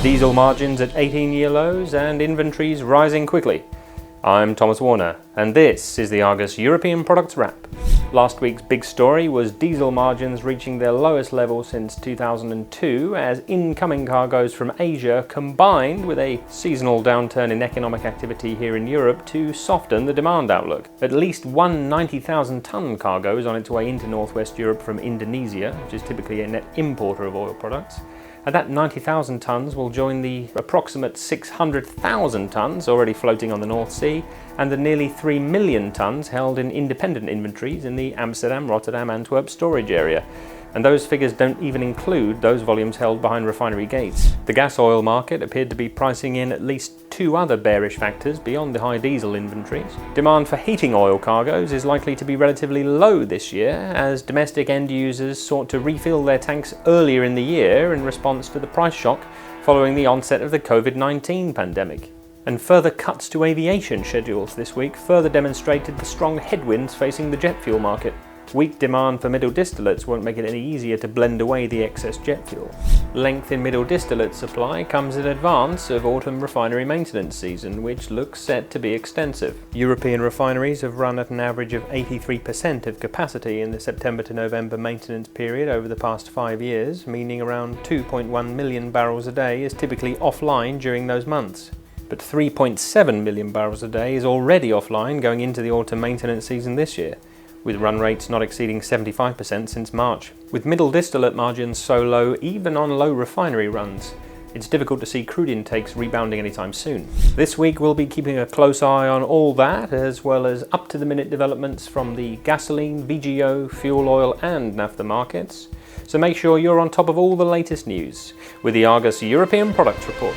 Diesel margins at 18-year lows and inventories rising quickly. I'm Thomas Warner, and this is the Argus European Products Wrap. Last week's big story was diesel margins reaching their lowest level since 2002 as incoming cargoes from Asia combined with a seasonal downturn in economic activity here in Europe to soften the demand outlook. At least one 90,000-ton cargo is on its way into northwest Europe from Indonesia, which is typically a net importer of oil products. And that 90,000 tonnes will join the approximate 600,000 tonnes already floating on the North Sea and the nearly 3 million tonnes held in independent inventories in the Amsterdam, Rotterdam, Antwerp storage area. And those figures don't even include those volumes held behind refinery gates. The gas oil market appeared to be pricing in at least two other bearish factors beyond the high diesel inventories. Demand for heating oil cargoes is likely to be relatively low this year as domestic end users sought to refill their tanks earlier in the year in response to the price shock following the onset of the COVID-19 pandemic. And further cuts to aviation schedules this week further demonstrated the strong headwinds facing the jet fuel market. Weak demand for middle distillates won't make it any easier to blend away the excess jet fuel. Length in middle distillate supply comes in advance of autumn refinery maintenance season, which looks set to be extensive. European refineries have run at an average of 83% of capacity in the September to November maintenance period over the past 5 years, meaning around 2.1 million barrels a day is typically offline during those months. But 3.7 million barrels a day is already offline going into the autumn maintenance season this year, with run rates not exceeding 75% since March. With middle distillate margins so low even on low refinery runs, it's difficult to see crude intakes rebounding anytime soon. This week we'll be keeping a close eye on all that, as well as up-to-the-minute developments from the gasoline, VGO, fuel oil and naphtha markets. So make sure you're on top of all the latest news with the Argus European Products Report.